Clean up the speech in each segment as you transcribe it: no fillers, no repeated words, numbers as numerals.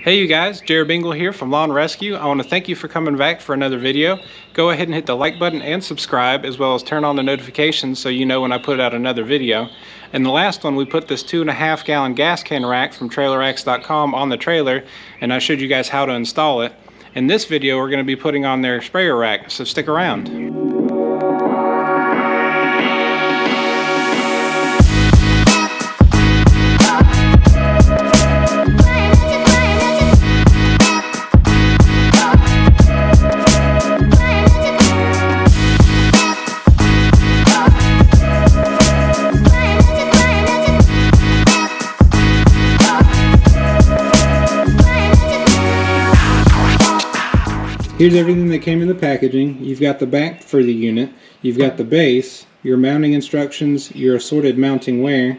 Hey you guys, Jared Bingle here from Lawn Rescue. I want to thank you for coming back for another video. Go ahead and hit the like button and subscribe, as well as turn on the notifications so you know when I put out another video. In the last one, we put this 2.5 gallon gas can rack from TrailerX.com on the trailer, and I showed you guys how to install it. In this video, we're going to be putting on their sprayer rack, so stick around. Here's everything that came in the packaging. You've got the back for the unit, you've got the base, your mounting instructions, your assorted mounting wear,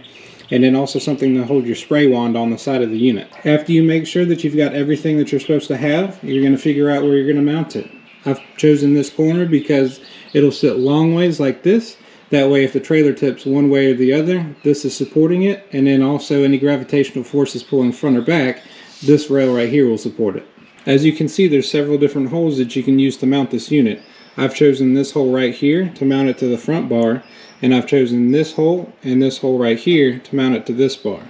and then also something to hold your spray wand on the side of the unit. After you make sure that you've got everything that you're supposed to have, you're going to figure out where you're going to mount it. I've chosen this corner because it'll sit long ways like this. That way if the trailer tips one way or the other, this is supporting it, and then also any gravitational forces pulling front or back, this rail right here will support it. As you can see, there's several different holes that you can use to mount this unit. I've chosen this hole right here to mount it to the front bar, and I've chosen this hole and this hole right here to mount it to this bar.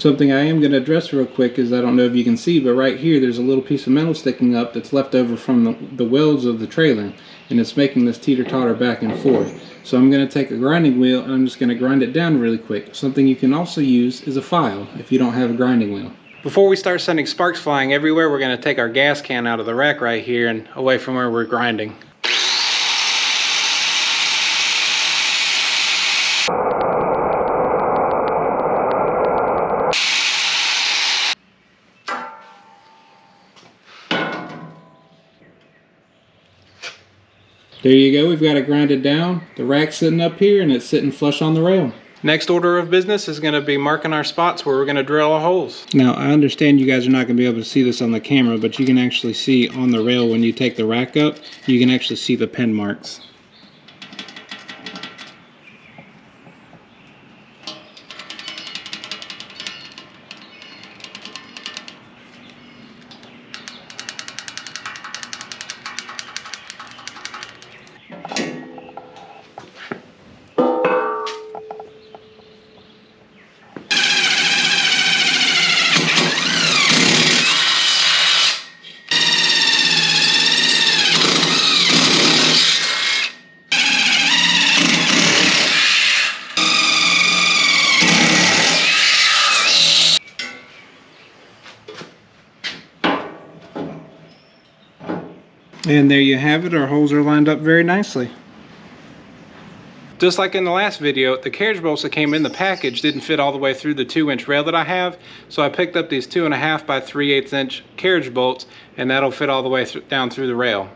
Something I am going to address real quick is, I don't know if you can see, but right here there's a little piece of metal sticking up that's left over from the welds of the trailer, and it's making this teeter-totter back and forth. So I'm going to take a grinding wheel and I'm just going to grind it down really quick. Something you can also use is a file if you don't have a grinding wheel. Before we start sending sparks flying everywhere, we're going to take our gas can out of the rack right here and away from where we're grinding. There you go, we've got it grinded down. The rack's sitting up here and it's sitting flush on the rail. Next order of business is going to be marking our spots where we're going to drill our holes. Now, I understand you guys are not going to be able to see this on the camera, but you can actually see on the rail when you take the rack up, you can actually see the pen marks. And there you have it, our holes are lined up very nicely. Just like in the last video, the carriage bolts that came in the package didn't fit all the way through the 2-inch rail that I have, so I picked up these 2.5 by 3/8 inch carriage bolts, and that'll fit all the way down through the rail.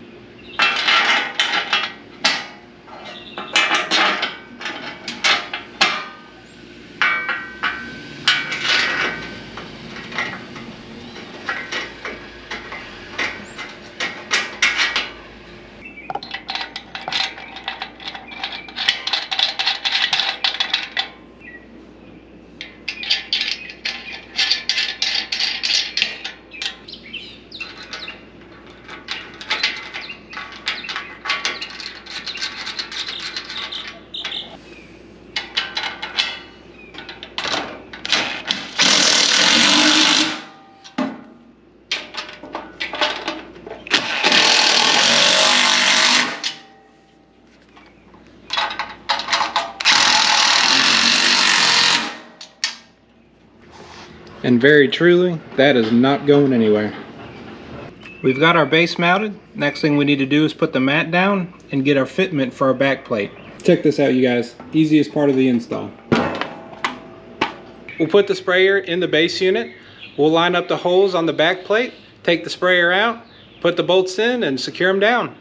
And very truly, that is not going anywhere. We've got our base mounted. Next thing we need to do is put the mat down and get our fitment for our back plate. Check this out, you guys. Easiest part of the install. We'll put the sprayer in the base unit. We'll line up the holes on the back plate, take the sprayer out, put the bolts in, and secure them down.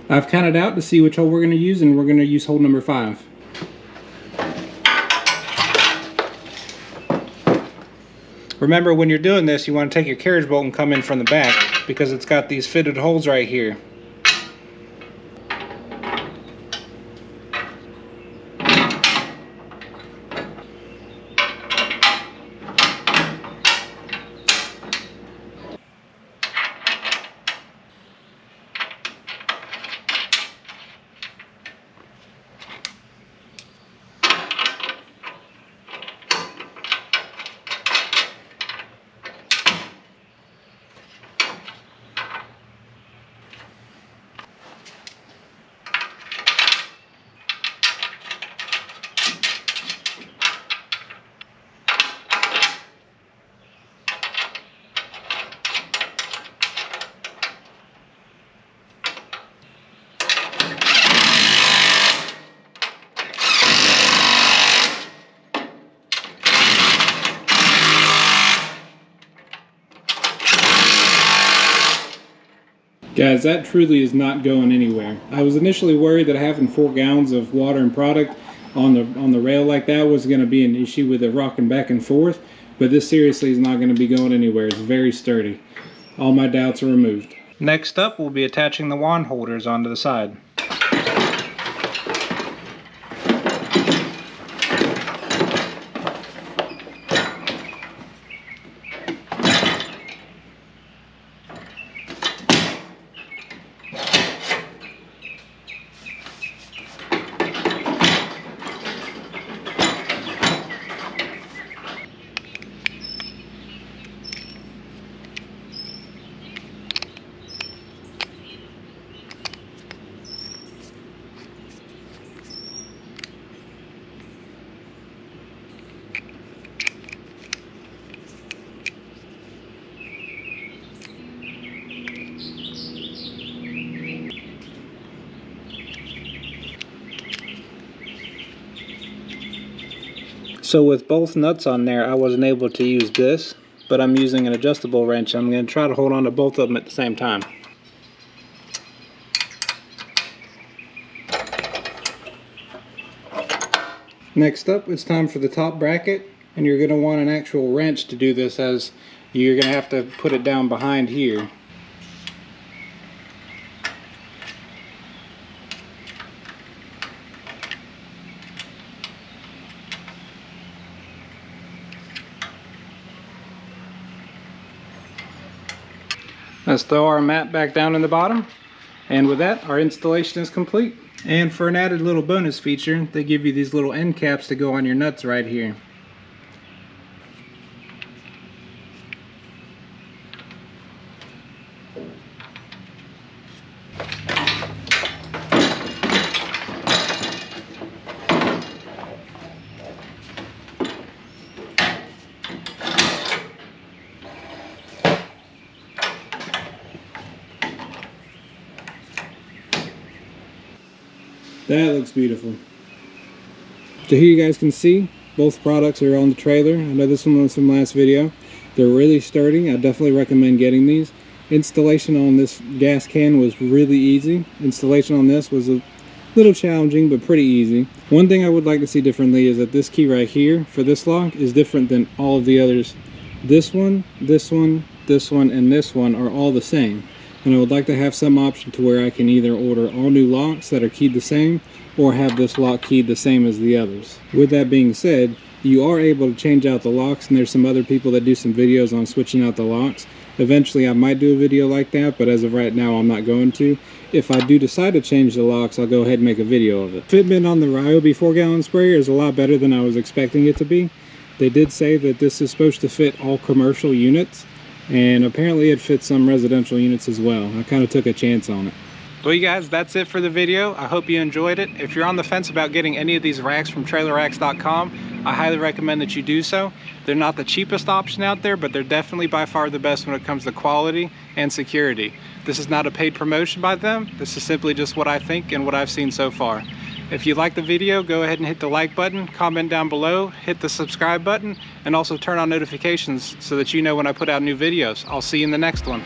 I've counted out to see which hole we're going to use, and we're going to use hole number 5. Remember, when you're doing this, you want to take your carriage bolt and come in from the back because it's got these fitted holes right here. Guys, that truly is not going anywhere. I was initially worried that having 4 gallons of water and product on the rail like that was going to be an issue with it rocking back and forth, but this seriously is not going to be going anywhere. It's very sturdy. All my doubts are removed. Next up, we'll be attaching the wand holders onto the side. So with both nuts on there, I wasn't able to use this, but I'm using an adjustable wrench. I'm going to try to hold on to both of them at the same time. Next up, it's time for the top bracket, and you're going to want an actual wrench to do this, as you're going to have to put it down behind here. Let's throw our mat back down in the bottom, and with that, our installation is complete. And for an added little bonus feature, they give you these little end caps to go on your nuts right here. That looks beautiful. So here you guys can see both products are on the trailer. I know this one was from last video. They're really sturdy. I definitely recommend getting these. Installation on this gas can was really easy. Installation on this was a little challenging, but pretty easy. One thing I would like to see differently is that this key right here for this lock is different than all of the others. This one, this one, this one, and this one are all the same. And I would like to have some option to where I can either order all new locks that are keyed the same, or have this lock keyed the same as the others. With that being said, you are able to change out the locks, and there's some other people that do some videos on switching out the locks. Eventually I might do a video like that, but as of right now I'm not going to. If I do decide to change the locks, I'll go ahead and make a video of it. Fitment on the Ryobi 4-gallon sprayer is a lot better than I was expecting it to be. They did say that this is supposed to fit all commercial units, and apparently it fits some residential units as well. I kind of took a chance on it. Well, you guys, that's it for the video. I hope you enjoyed it. If you're on the fence about getting any of these racks from trailerracks.com, I highly recommend that you do so. They're not the cheapest option out there, but they're definitely by far the best when it comes to quality and security. This is not a paid promotion by them. This is simply just what I think and what I've seen so far. If you like the video, go ahead and hit the like button, comment down below, hit the subscribe button, and also turn on notifications so that you know when I put out new videos. I'll see you in the next one.